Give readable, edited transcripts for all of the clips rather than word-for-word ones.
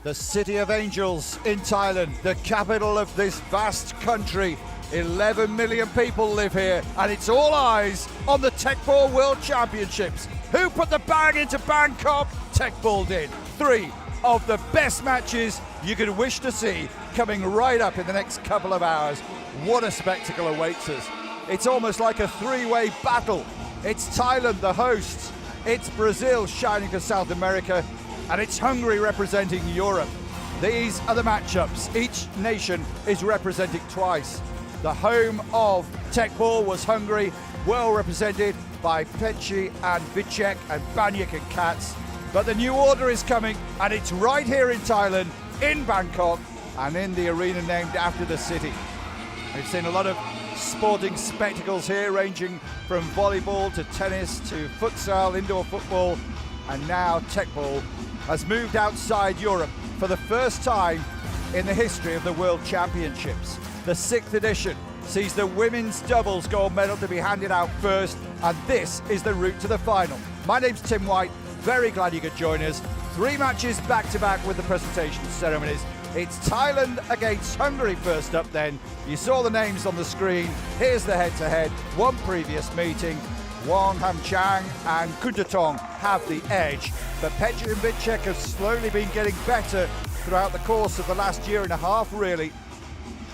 The city of angels in Thailand, the capital of this vast country. 11 million people live here, and it's all eyes on the Tekball World Championships. Who put the bang into Bangkok? Tekball did. 3 of the best matches you could wish to see coming right up in the next couple of hours. What a spectacle awaits us. It's almost like a 3-way battle. It's Thailand, the hosts. It's Brazil shining for South America. And it's Hungary representing Europe. These are the matchups. Each nation is represented twice. The home of Tekball was Hungary, well represented by Peci and Vicek and Banyik and Katz. But the new order is coming, and it's right here in Thailand, in Bangkok, and in the arena named after the city. We've seen a lot of sporting spectacles here, ranging from volleyball to tennis to futsal, indoor football, and now Tekball has moved outside Europe for the first time in the history of the World Championships. The 6th edition sees the women's doubles gold medal to be handed out first, and this is the route to the final. My name's Tim White, very glad you could join us. 3 matches back-to-back with the presentation ceremonies. It's Thailand against Hungary first up then. You saw the names on the screen. Here's the head-to-head. One previous meeting. Wong Ham Chang and Kuntatong have the edge, but Peci and Vicek have slowly been getting better throughout the course of the last year and a half, really.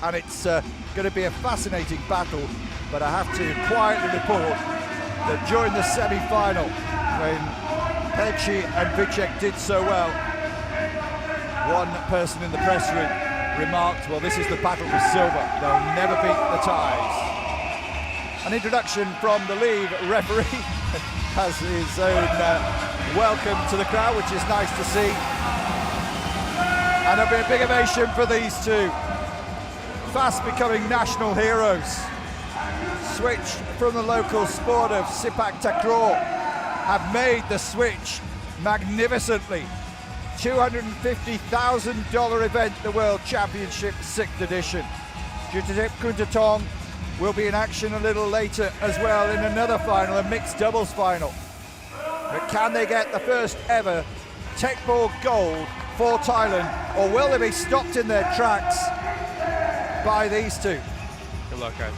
And it's going to be a fascinating battle, but I have to quietly report that during the semi-final, when Peci and Vicek did so well, one person in the press room remarked, well, this is the battle for silver. They'll never beat the Thais. An introduction from the lead referee has his own welcome to the crowd, which is nice to see. And there'll be a big ovation for these two. Fast becoming national heroes. Switched from the local sport of Sipak Takraw, have made the switch magnificently. $250,000 event, the World Championship 6th edition. Jutitip Kuntatong will be in action a little later as well in another final, a mixed doubles final. But can they get the first ever Tekball gold for Thailand, or will they be stopped in their tracks by these two? Good luck, guys.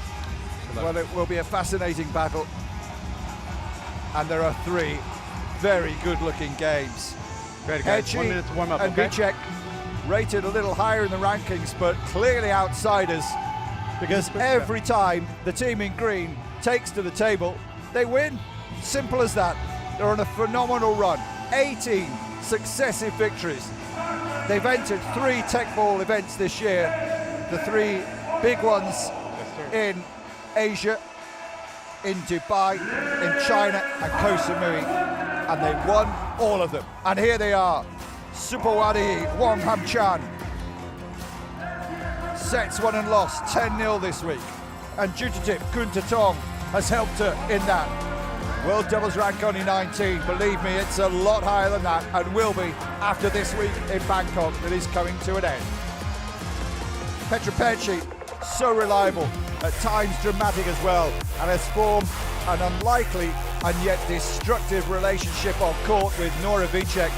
Good luck. Well, it will be a fascinating battle, and there are 3 very good-looking games. Great, guys. 1 minute to warm up, and okay? Vicek rated a little higher in the rankings, but clearly outsiders, because every time the team in green takes to the table, they win. Simple as that. They're on a phenomenal run. 18 successive victories. They've entered 3 Tekball events this year, the 3 big ones in Asia, in Dubai, in China and Koh Samui, and they won all of them. And here they are, Supawadi Wong Ham Chan. Sets won and lost 10-0 this week, and Jutitip Kuntatong has helped her in that. World doubles rank only 19. Believe me, it's a lot higher than that, and will be after this week in Bangkok that is coming to an end. Petra Peci, so reliable, at times dramatic as well, and has formed an unlikely and yet destructive relationship on court with Nora Vicek.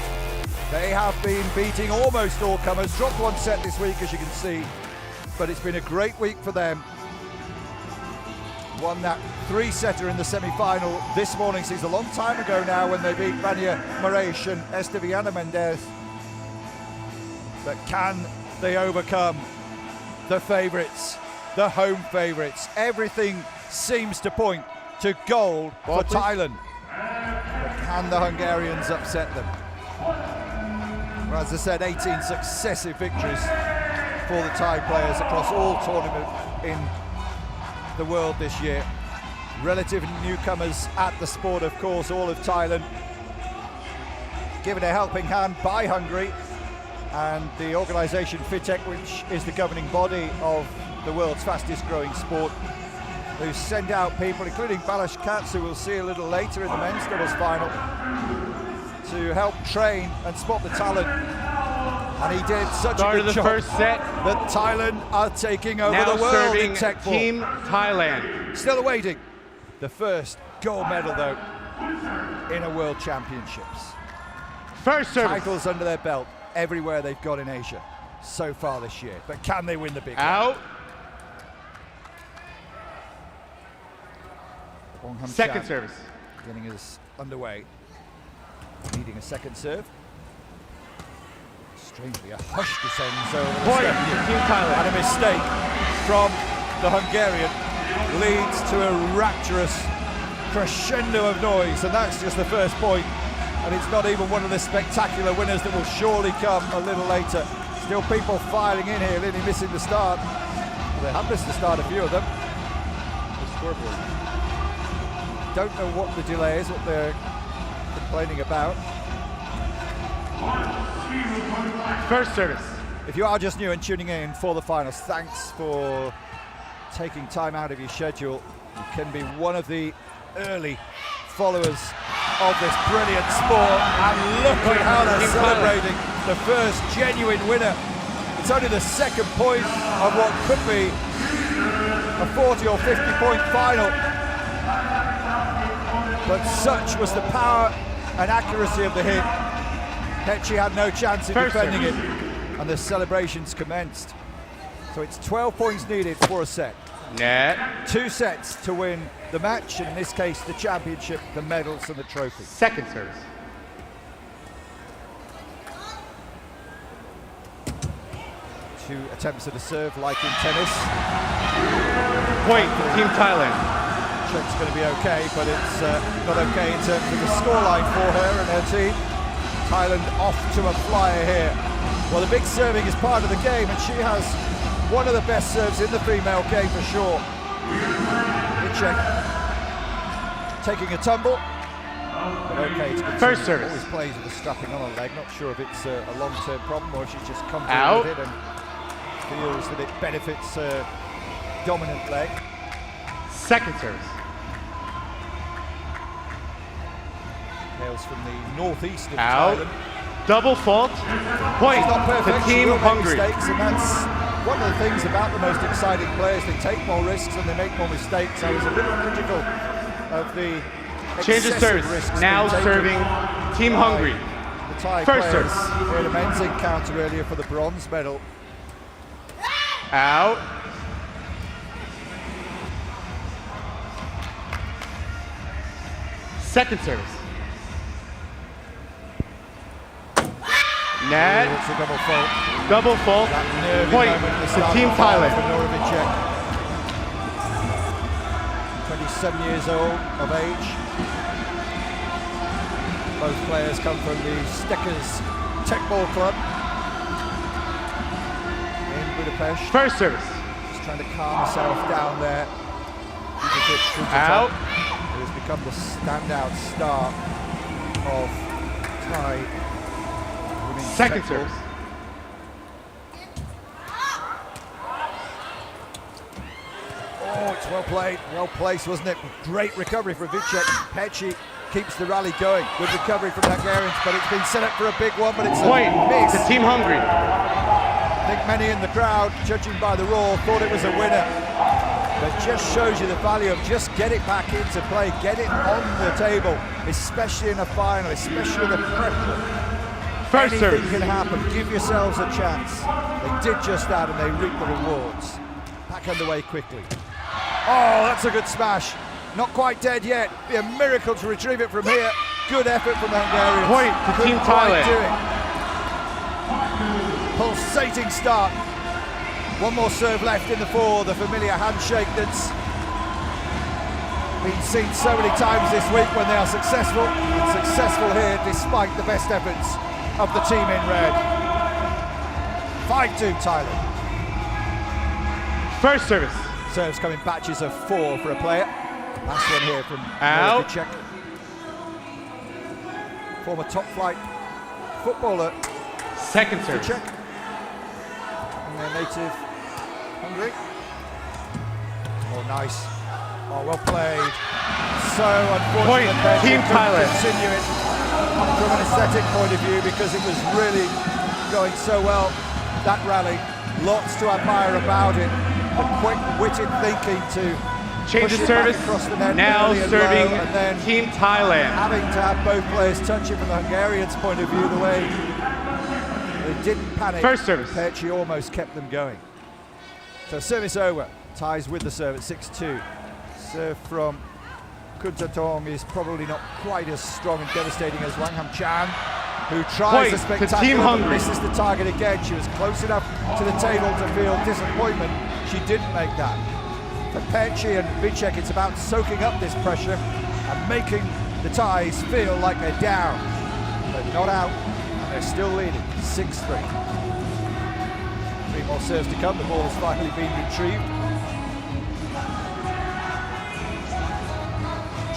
They have been beating almost all comers, dropped 1 set this week as you can see, but it's been a great week for them. Won that 3-setter in the semi-final this morning, seems a long time ago now when they beat Vania Marais and Esteviana Mendez. But can they overcome the favourites, the home favourites? Everything seems to point to gold for Thailand. But can the Hungarians upset them? Well, as I said, 18 successive victories for the Thai players across all tournaments in the world this year. Relative newcomers at the sport, of course, all of Thailand. Given a helping hand by Hungary and the organisation FITEC, which is the governing body of the world's fastest growing sport, who send out people, including Balázs Katz, who we'll see a little later in the men's doubles final, to help train and spot the talent. And he did such a good job first set that Thailand are taking over now the world in serving Tekball. Team Thailand. Still awaiting the first gold medal, though, in a World Championships. First service. Titles under their belt. everywhere they've got in Asia so far this year. But can they win the big Out. one? Second service. Getting us underway. Needing a second serve. Strangely, a hush descends over the Point step. to Team Thailand. And a mistake from the Hungarian leads to a rapturous crescendo of noise, and that's just the first point. And it's not even one of the spectacular winners that will surely come a little later. Still people filing in here, nearly missing the start. Well, they have missed the start, a few of them. The scoreboard. Don't know what the delay is, what they're complaining about. First service. If you are just new and tuning in for the finals, thanks for taking time out of your schedule. You can be one of the early followers of this brilliant sport, and look at how they're celebrating the first genuine winner. It's only the second point of what could be a 40 or 50 point final, but such was the power and accuracy of the hit. Hechi had no chance in defending it, and the celebrations commenced. So it's 12 points needed for a set. Net. 2 sets to win the match, and in this case the championship, the medals and the trophy. Second service. 2 attempts at a serve like in tennis. Point to Team Thailand. Check's going to be okay, but it's not okay in terms of the scoreline for her and her team. Thailand off to a flyer here. Well, the big serving is part of the game, and she has one of the best serves in the female game for sure. Check taking a tumble, but okay to continue. First service. Always plays with the strapping on her leg. Not sure if it's a long-term problem or if she's just comfortable Out. with it and feels that it benefits her dominant leg. Second service. Hails from the northeast of Out. Thailand. Double fault. Point She's not perfect. to She Team will make Hungary. mistakes, and that's one of the things about the most exciting players. They take more risks and they make more mistakes. I was a little critical of the Change of service. risks Now being taken serving Team by Hungary. The Thai First players. service. We had a men's encounter earlier for the bronze medal. Out. Second service. Net. It's a double fault. Double fault. That nervy Point moment at the to start Team of the final Thailand. for Norovicek. 27 years old of age. Both players come from the Steckers Tech Ball Club in Budapest. First service. Just trying to calm herself down there. Out. Who has become the standout star of Thai women's Second tech ball. service. Oh, it's well played, well placed, wasn't it? Great recovery from Vicek. Hechi keeps the rally going. Good recovery from the Hungarians, but it's been set up for a big one, but it's a Point miss. to Team Hungary. I think many in the crowd, judging by the roar, thought it was a winner. But just shows you the value of just get it back into play, get it on the table, especially in a final, especially in the pressure. First Anything service. can happen. Give yourselves a chance. They did just that, and they reap the rewards. Back underway quickly. Oh, that's a good smash. Not quite dead yet. Be a miracle to retrieve it from here. Good effort from the Hungarians. Point to Team Couldn't quite Thailand. do it. Pulsating start. One more serve left in the four. The familiar handshake that's been seen so many times this week when they are successful. And successful here despite the best efforts of the team in red. 5-2 Thailand. First service. Serves come in batches of 4 for a player. Last one here from Out. Vicek. Former top flight footballer Second service. Vicek. And their native Hungary. Oh, nice. Oh, well played. So unfortunate Point, that Team they couldn't Thailand. continue it from an aesthetic point of view because it was really going so well, that rally. Lots to admire about it. The quick-witted thinking to Change push of it back service. across the net Now early and serving low, and then Team Thailand. having to have both players touch it from the Hungarians' point of view, the way They didn't panic. First service. Pecci almost kept them going. So service over. Ties with the serve at 6-2. Serve from Kuntatong is probably not quite as strong and devastating as Wang Ham Chan, who tries Point a to spectacular Team but Hungary. misses the target again. She was close enough to the table to feel disappointment. She didn't make that. For Pecci and Vicek, it's about soaking up this pressure and making the ties feel like they're down. But not out, and they're still leading, 6-3. 3 more serves to come, the ball has finally been retrieved.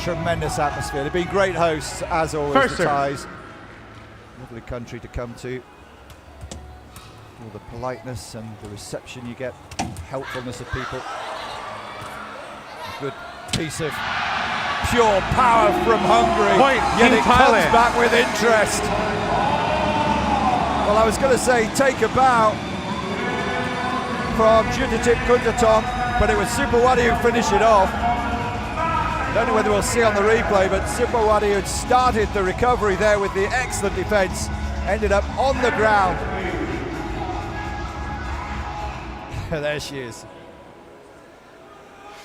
Tremendous atmosphere. They've been great hosts, as always, First the serve. Thais. Lovely country to come to. All the politeness and the reception you get, helpfulness of people. A good piece of pure power from Hungary, Point, yet Team it Thailand. comes back with interest. Well, I was going to say take a bow from Jutatip Kuntatong, but it was Supawati who finished it off. Don't know whether we'll see on the replay, but Supawati had started the recovery there with the excellent defence, ended up on the ground. There she is.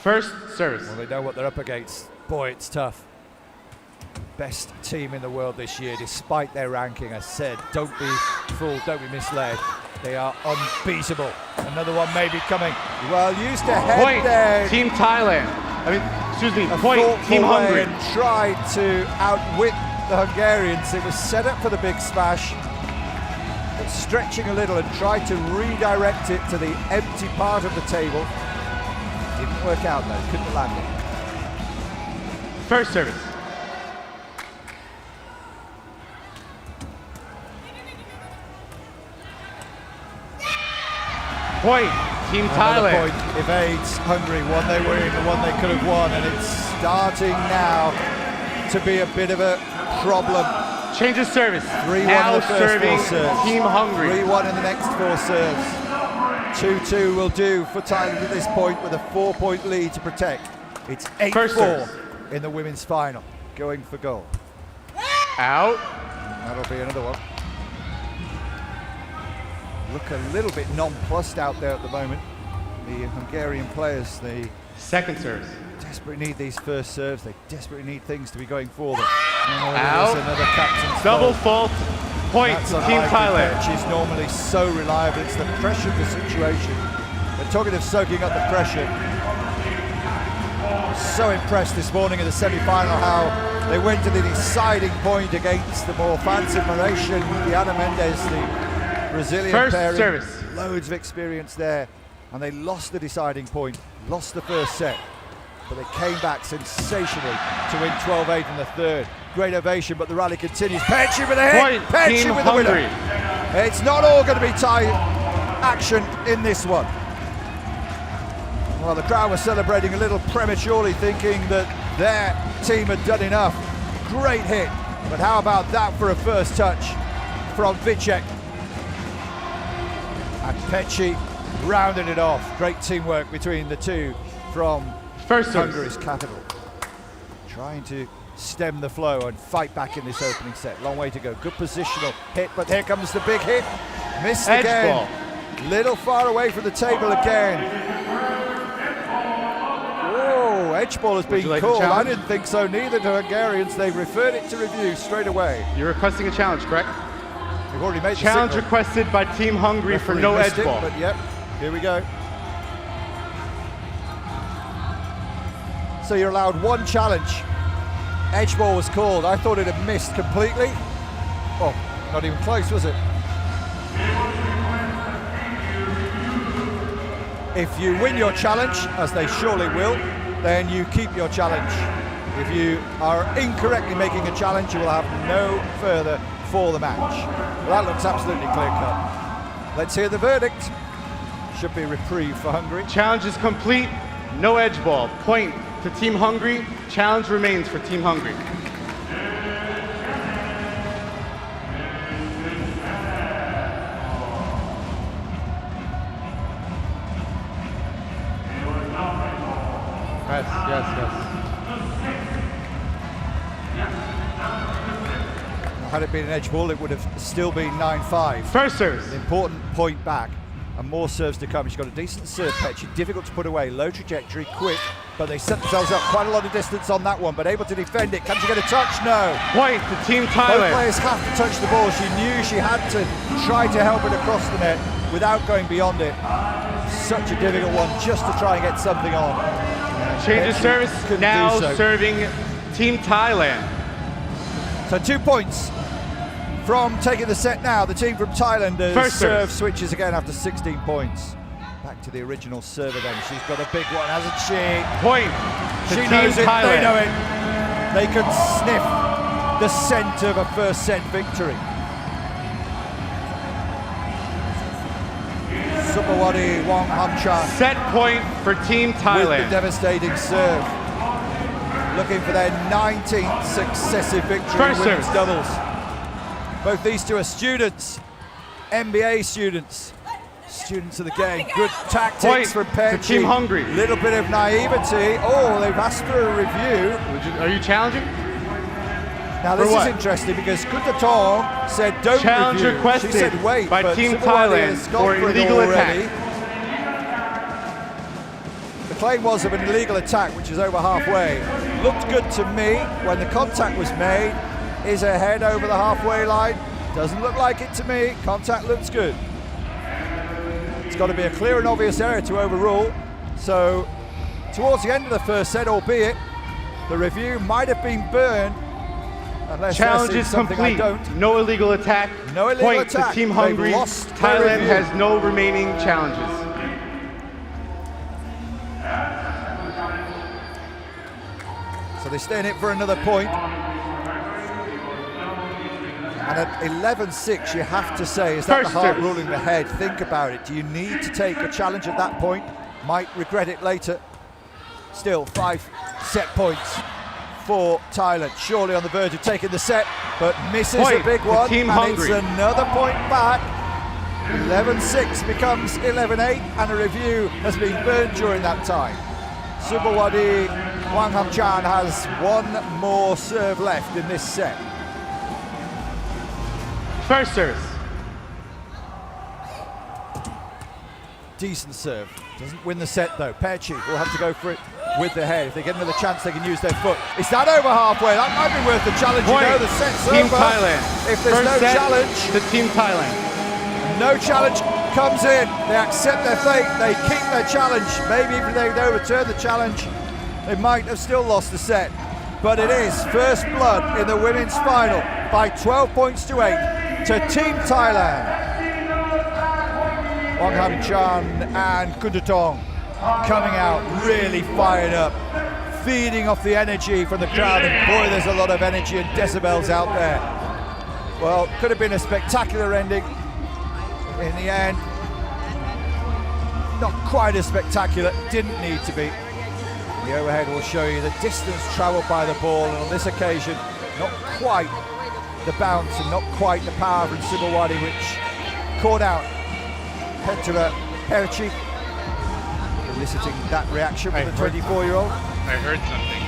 First service. Well, they know what they're up against. Boy, it's tough. Best team in the world this year, despite their ranking. I said, don't be fooled, don't be misled. They are unbeatable. Another one may be coming. Well, used to head Point, there. Team Thailand. Excuse me, A point, Team thoughtful way Hungary. and tried to outwit the Hungarians. It was set up for the big smash, but stretching a little and tried to redirect it to the empty part of the table. Didn't work out though, couldn't land it. First service. Point, Team Another Thailand. point evades Hungary, one they were in, the one they could have won, and it's starting now to be a bit of a problem. Change of service. 3-1 Now in the first serving 4 serves. Team Hungary. 3-1 in the next 4 serves. 2-2 will do for Thailand at this point with a 4-point lead to protect. It's First 8-4 service. in the women's final, going for goal. Out. That'll be another one. Look a little bit nonplussed out there at the moment. The Hungarian players, they Second service. desperately need these first serves. They desperately need things to be going for them. Oh, Out. there's another captain's Double fault. fault. Point That's to Team unlikely. Thailand. She's normally so reliable. It's the pressure of the situation. But talking of soaking up the pressure, so impressed this morning in the semi-final how they went to the deciding point against the more fancy Mauritian Diana Mendes, the Brazilian First pairing. service. Loads of experience there, and they lost the deciding point, lost the first set, but they came back sensationally to win 12-8 in the third. Great ovation, but the rally continues. Pecci with a hit. Point, Pecci Team with the Hungary. winner. It's not all going to be Thai action in this one. Well, the crowd was celebrating a little prematurely, thinking that their team had done enough. Great hit, but how about that for a first touch from Vicek? And Pecci rounded it off. Great teamwork between the two from First service. Hungary's capital. Trying to stem the flow and fight back in this opening set. Long way to go. Good positional hit, but here comes the big hit. Missed Edge again. ball. Little far away from the table again. Whoa, edge ball has been you like the called. I challenge? didn't think so, neither to Hungarians. They've referred it to review straight away. You're requesting a challenge, correct? We've already made the Challenge signal. requested by Team Hungary for Referee no missed edge it, ball. But yep, here we go. So you're allowed one challenge. Edge ball was called. I thought it had missed completely. Oh, not even close, was it? If you win your challenge, as they surely will, then you keep your challenge. If you are incorrectly making a challenge, you will have no further for the match. Well, that looks absolutely clear-cut. Let's hear the verdict. Should be a reprieve for Hungary. Challenge is complete. No edge ball. Point to Team Hungary. Challenge remains for Team Hungary. Yes. Had it been an edge ball, it would have still been 9-5. First service. An important point back, and more serves to come. She's got a decent serve, Petchy, difficult to put away, low trajectory, quick, but they set themselves up quite a lot of distance on that one, but able to defend it. Can she get a touch? No. Point to Team Both Thailand. players have to touch the ball. She knew she had to try to help it across the net without going beyond it. Such a difficult one just to try and get something on. Change of service. Now serving Team Thailand. So 2 points from taking the set now. The team from Thailand has serve switches again after 16 points. Back to the original server then. She's got a big one, hasn't she? Point to She Team knows it, Thailand. they know it. They can sniff the scent of a first set victory. Supawati Wong Hamchan Set point for Team with Thailand. the devastating serve. Looking for their 19th successive victory in women's doubles. Both these two are students, MBA students of the game. Good tactics from Petchy. Team Hungary. Little bit of naivety. Oh, they've asked for a review. Are you challenging? Now this is interesting because Kuntatong said don't challenge review. Requested She said wait, by but Team Supawati Thailand has gone for it illegal already. attack. The claim was of an illegal attack, which is over halfway. Looked good to me when the contact was made. Is her head over the halfway line? Doesn't look like it to me. Contact looks good. It's got to be a clear and obvious error to overrule. So, towards the end of the first set, albeit, the review might have been burned. Unless challenge is complete. No illegal attack. No illegal point attack. To Team Hungary. Thailand has no remaining challenges. So they stay in it for another point. And at 11-6, you have to say, is that the heart ruling the head? Think about it. Do you need to take a challenge at that point? Might regret it later. Still, 5 set points for Thailand. Surely on the verge of taking the set, but misses a big one. Team and Hungary. It's another point back. 11-6 becomes 11-8, and a review has been burned during that time. Supawati Wang Hamchan has one more serve left in this set. First service. Decent serve. Doesn't win the set though. Petchy will have to go for it with the head. If they get another chance, they can use their foot. Is that over halfway? That might be worth the challenge. Point. You know, the set's Team over. Thailand. If there's no challenge, to Team Thailand. No challenge comes in. They accept their fate. They keep their challenge. Maybe even if they overturn the challenge, they might have still lost the set. But it is first blood in the women's final by 12 points to 8 to Team Thailand. Wong Hamchan and Kuntatong coming out really fired up, feeding off the energy from the crowd, and boy, there's a lot of energy and decibels out there. Well, could have been a spectacular ending. In the end, not quite as spectacular, didn't need to be. The overhead will show you the distance travelled by the ball, and on this occasion, not quite the bounce and not quite the power from Supawati, which caught out Petra Perchi, eliciting that reaction from the 24-year-old. I heard something.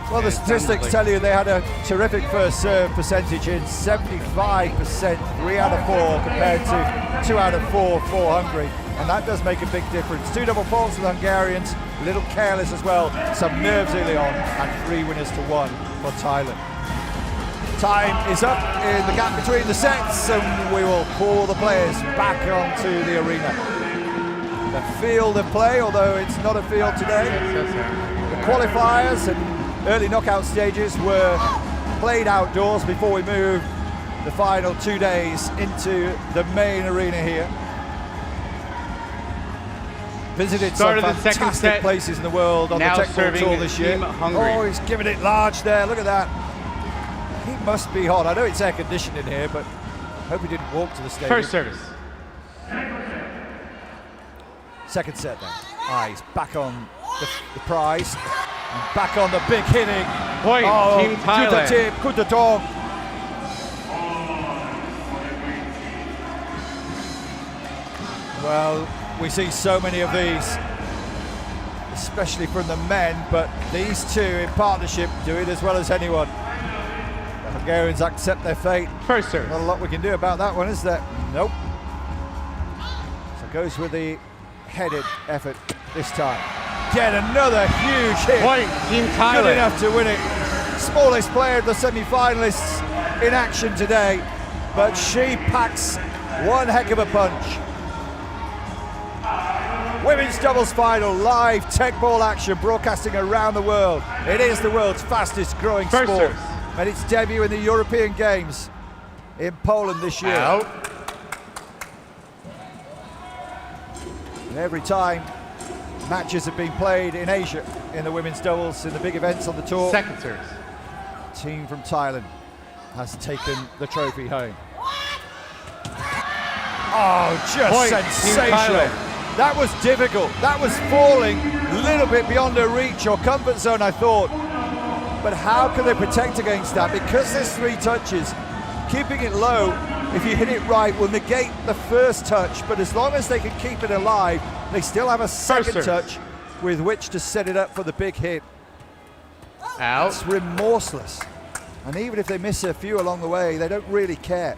Well, the statistics tell you they had a terrific first serve percentage in 75%, 3 out of 4 compared to 2 out of 4 for Hungary. And that does make a big difference. 2 double faults for the Hungarians, a little careless as well, some nerves early on, and 3 winners to 1 for Thailand. Time is up in the gap between the sets, and we will call the players back onto the arena. The field of play, although it's not a field today. The qualifiers and early knockout stages were played outdoors before we moved the final 2 days into the main arena here. Visited some fantastic places in the world on the Tech Ball Tour this year. Oh, he's giving it large there, look at that. He must be hot. I know it's air conditioned in here, but I hope he didn't walk to the stadium. First service. Second set then. He's back on the prize. And back on the big hitting. Point, Team Thailand. Kuntatong. Well, we see so many of these, especially from the men, but these two in partnership do it as well as anyone. The Hungarians accept their fate. First serve. Not a lot we can do about that one, is there? Nope. So goes with the headed effort this time. Get another huge hit. Point, Team Thailand. Good enough to win it. Smallest player of the semi-finalists in action today, but she packs one heck of a punch. Women's doubles final, live tech ball action broadcasting around the world. It is the world's fastest growing First sport. serve. Made its debut in the European Games in Poland this year. Out. And every time matches have been played in Asia in the women's doubles, in the big events on the tour, Second serve. team from Thailand has taken the trophy home. Oh, just Point, Team sensational. Thailand. That was difficult. That was falling a little bit beyond her reach or comfort zone, I thought. But how can they protect against that? Because there's 3 touches, keeping it low, if you hit it right, will negate the first touch. But as long as they can keep it alive, they still have a second touch with which to set it up for the big hit. Out. It's remorseless. And even if they miss a few along the way, they don't really care.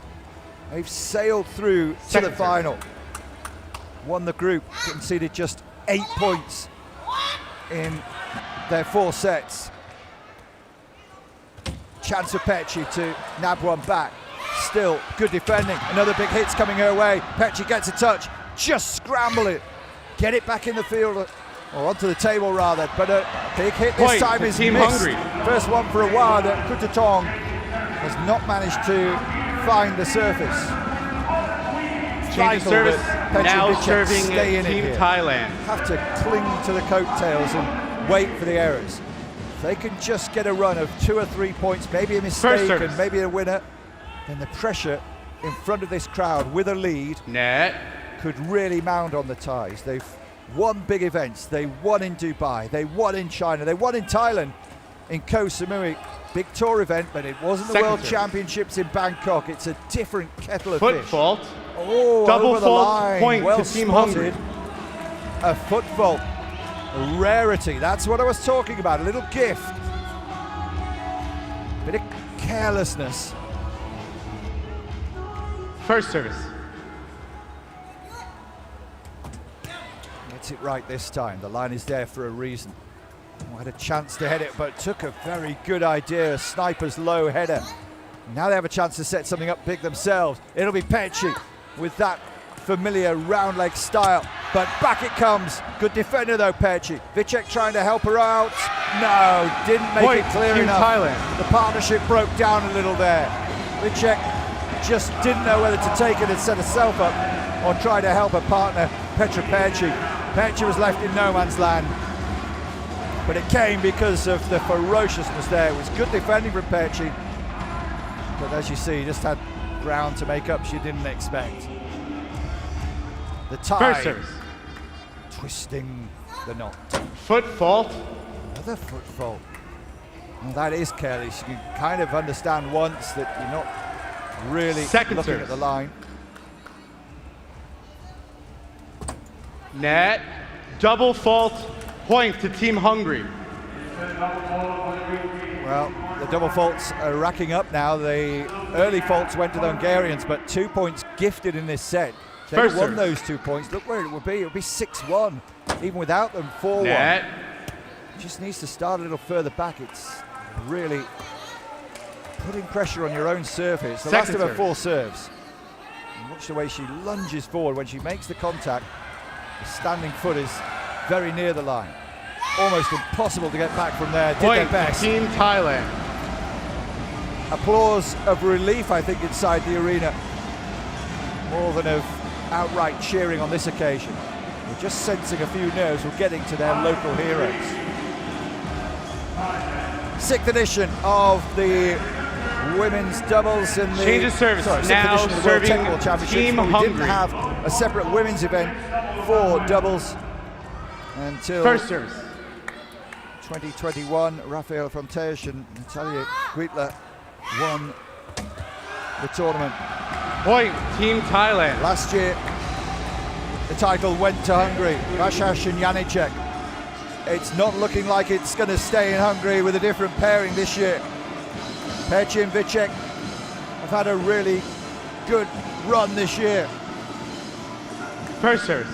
They've sailed through to Second the serve. final. Won the group, conceded just 8 points in their 4 sets. Chance for Pecci to nab one back. Still good defending. Another big hit's coming her way. Pecci gets a touch. Just scramble it. Get it back in the field, or onto the table rather. But a big hit this Point time for is Team missed. Hungary. First one for a while that Kutatong has not managed to find the surface. Change of service. Pecci Now Vicek serving stay in it Team here. Thailand. Have to cling to the coattails and wait for the errors. If they can just get a run of 2 or 3 points, maybe a mistake and maybe a winner, then the pressure in front of this crowd with a lead Net. could really mount on the Thais. They've won big events. They won in Dubai. They won in China. They won in Thailand in Koh Samui. Big tour event, but it wasn't the Second World serve. Championships in Bangkok. It's a different kettle of Foot fish. fault. Oh, Double over the fault, line. point Well to Team spotted. Hungary. A foot fault. A rarity. That's what I was talking about. A little gift. Bit of carelessness. First service. Gets it right this time. The line is there for a reason. Oh, had a chance to head it, but took a very good idea. A sniper's low header. Now they have a chance to set something up big themselves. It'll be Pecci with that familiar round leg style. But back it comes. Good defender though, Pecci. Vicek trying to help her out. No, didn't make it clear Team enough. Thailand. The partnership broke down a little there. Vicek just didn't know whether to take it and set herself up or try to help her partner, Petra Pecci. Pecci was left in no man's land. But it came because of the ferociousness there. It was good defending from Pecci. But as you see, just had ground to make up she didn't expect. The First tie service. twisting the knot. Foot fault. Another foot fault. Well, that is careless. You can kind of understand once that you're not really Second looking service. at the line. Net. Double fault. Point to Team Hungary. Well, the double faults are racking up now. The early faults went to the Hungarians, but 2 points gifted in this set. They First won serve. those 2 points. Look where it would be. It would be 6-1, even without them 4-1. Net. Just needs to start a little further back. It's really putting pressure on your own serve here. It's the Second last of her serve. 4 serves. And watch the way she lunges forward when she makes the contact. The standing foot is very near the line. Almost impossible to get back from there. Did their Point to best. Team Thailand. Applause of relief, I think, inside the arena, more than of outright cheering on this occasion. We're just sensing a few nerves were getting to their local heroes. 6th edition of the women's doubles in the Change of service. sorry, 6th Now edition of the World serving Technical Championships. Team but we didn't Hungary. have a separate women's event for doubles until First service. 2021. Rafael Fontes and Natalia Guitler won the tournament. Point Team Thailand. Last year, the title went to Hungary. Vasas and Janicek. It's not looking like it's going to stay in Hungary with a different pairing this year. Perci and Vicek have had a really good run this year. First serve.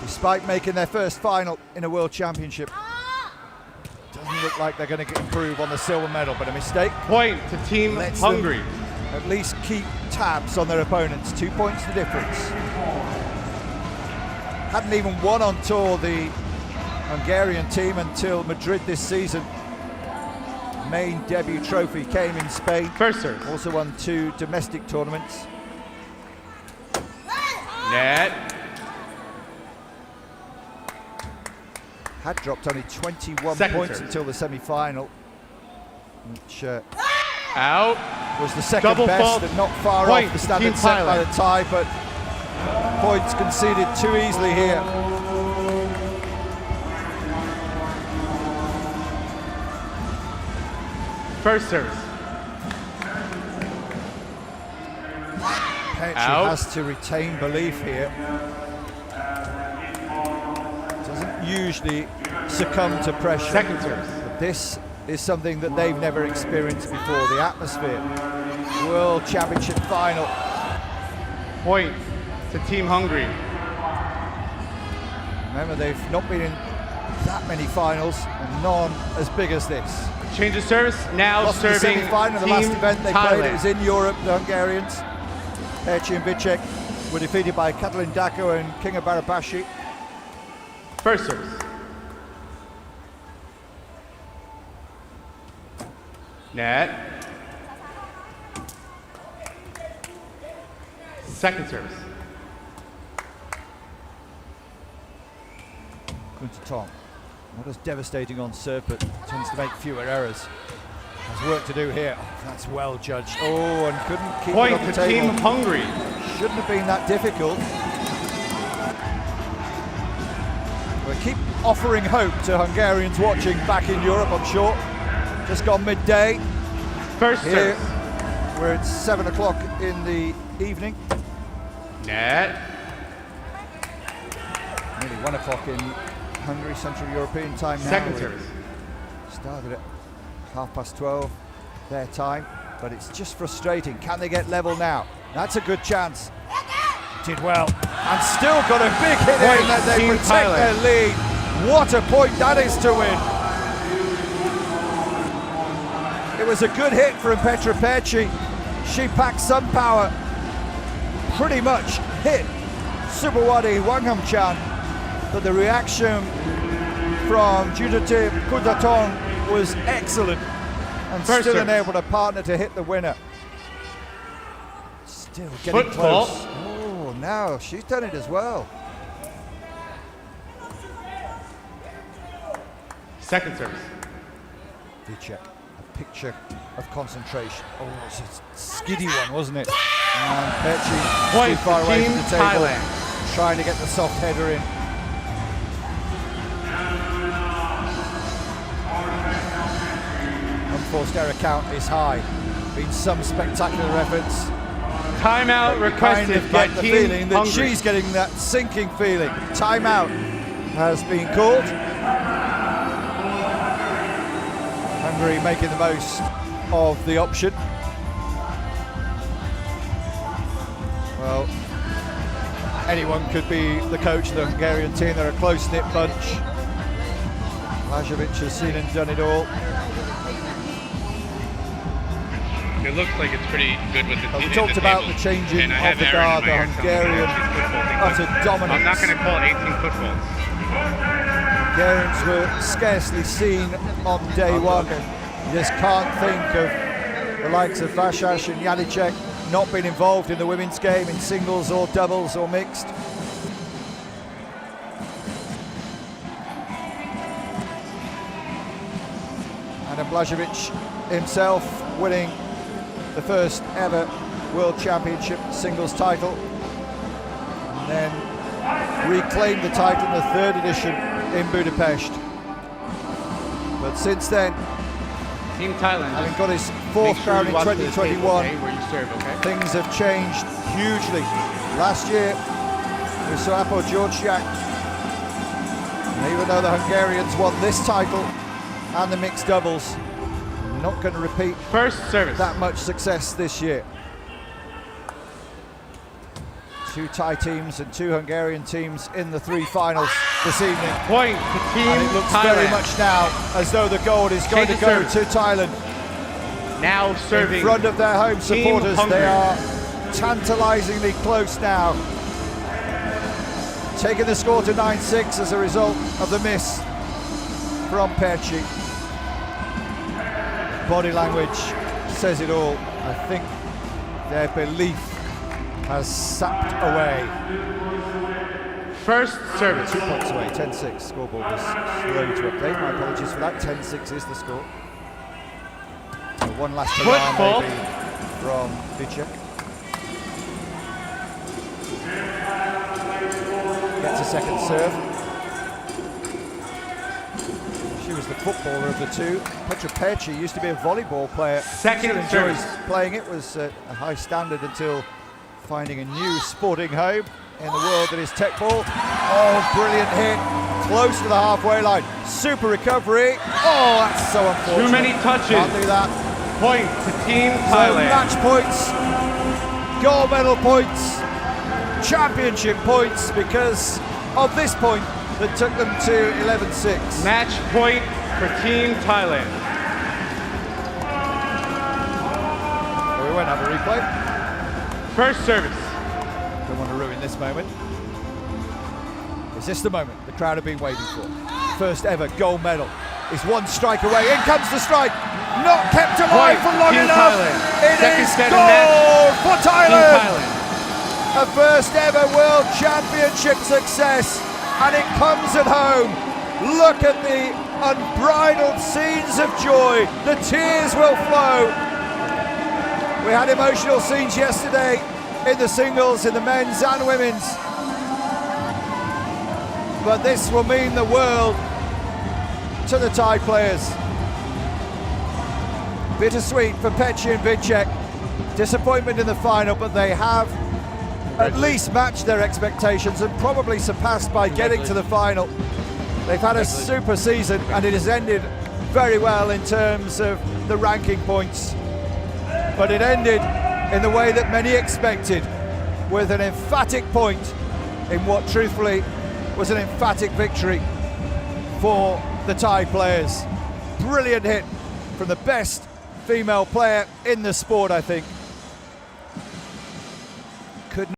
Despite making their first final in a World Championship, doesn't look like they're going to improve on the silver medal, but a mistake. Point to Team Lets Hungary. At least keep tabs on their opponents. 2 points the difference. Hadn't even won on tour, the Hungarian team, until Madrid this season. Main debut trophy came in Spain. First serve. Also won 2 domestic tournaments. Net. Had dropped only 21 Second points serve. until the semi-final, which Out. was the second Double best fault. and not far Point off the to standard Team set by the Thailand. tie, but points conceded too easily here. First serve. Perci Out. has to retain belief here. Doesn't usually succumb to pressure. Second serve. But this is something that they've never experienced before, the atmosphere. World Championship final. Point to Team Hungary. Remember, they've not been in that many finals, and none as big as this. Change of service. Now Lost in the serving semi-final, the Team last event they played, it Thailand. was in Europe, the Hungarians. Perci and Vicek were defeated by Katalin Dako and Kinga Barabashi. First service. Net. Second service. Kuntatong, not as devastating on serve, but tends to make fewer errors. Has work to do here. Oh, that's well judged. Oh, and couldn't keep Point it on the to Team table. Hungary. Shouldn't have been that difficult. We keep offering hope to Hungarians watching back in Europe, I'm sure. Just gone midday. First Here, service. we're at 7 o'clock in the evening. Net. Nearly 1 o'clock in Hungary, Central European time now. Second We service. started at 12:30 their time, but it's just frustrating. Can they get level now? That's a good chance. Did well, and still got a big hit Point, in that they Team protect their Thailand. lead. What a point that is to win. It was a good hit from Petra Perci. She packed some power, pretty much hit Subawadi Wanghamchan, but the reaction from Judith Kuntatong was excellent, and First still service. enabled a partner to hit the winner. Still getting Foot close. fault. Oh, now she's done it as well. Second service. Vicek, a picture of concentration. Oh, it's a skiddy one, wasn't it? And Perci too Point far to away Team from the table, Thailand. trying to get the soft header in. Unforced error count is high. Been some spectacular efforts. Timeout But you kind requested of by get the Team feeling that Hungary. she's getting that sinking feeling. Timeout has been called. Hungary making the most of the option. Well, anyone could be the coach of the Hungarian team. They're a close-knit bunch. Blažević has seen and done it all. It looks like it's pretty good with the We team. talked about the changing And I have of the Aaron guard, in my the ear telling me Hungarian 18 football. utter dominance. I'm not going to call it 18 footballs. Hungarians were scarcely seen on day one. You just can't think of the likes of Vasas and Janicek not being involved in the women's game in singles or doubles or mixed. And Blažević himself winning the first ever World Championship singles title, and then reclaimed the title in the third edition in Budapest. But since then, Team Thailand. having got his Make fourth sure crown you in watch this tape, 2021, okay, where you serve, okay? things have changed hugely. Last year, we saw Apo Georgiak, and even though the Hungarians won this title and the mixed doubles, not going to repeat First service. that much success this year. Two Thai teams and two Hungarian teams in the three finals this evening. Point to Team And it looks Thailand. very much now as though the gold is going to go to Thailand. Now serving In front of their home Team supporters, Hungary. they are tantalisingly close now. Taking the score to 9-6 as a result of the miss from Perci. Body language says it all. I think their belief has sapped away. First service. 2 points away, 10-6. Scoreboard was slow to update. My apologies for that. 10-6 is the score. So one last hurrah maybe from Vicek. Gets a second serve. She was the footballer of the two. Petra Perci used to be a volleyball player. Second Still enjoys service. playing it. Was a high standard until finding a new sporting home in the world that is tech ball. Oh, brilliant hit. Close to the halfway line. Super recovery. Oh, that's so unfortunate. Too many touches. Can't do that. Point to Team So Thailand. match points, gold medal points, championship points because of this point that took them to 11-6. Match point for Team Thailand. We won't have a replay. First service. Don't want to ruin this moment. Is this the moment the crowd have been waiting for? First ever gold medal is one strike away. In comes the strike. Not kept alive for long Team enough. Thailand. It Second is set of gold for Team Thailand. Thailand. A first ever World Championship success, and it comes at home. Look at the unbridled scenes of joy. The tears will flow. We had emotional scenes yesterday in the singles, in the men's and women's. But this will mean the world to the Thai players. Bittersweet for Perci and Vicek. Disappointment in the final, but they have at least matched their expectations and probably surpassed by getting to the final. They've had a super season and it has ended very well in terms of the ranking points. But it ended in the way that many expected, with an emphatic point in what truthfully was an emphatic victory for the Thai players. Brilliant hit from the best female player in the sport, I think.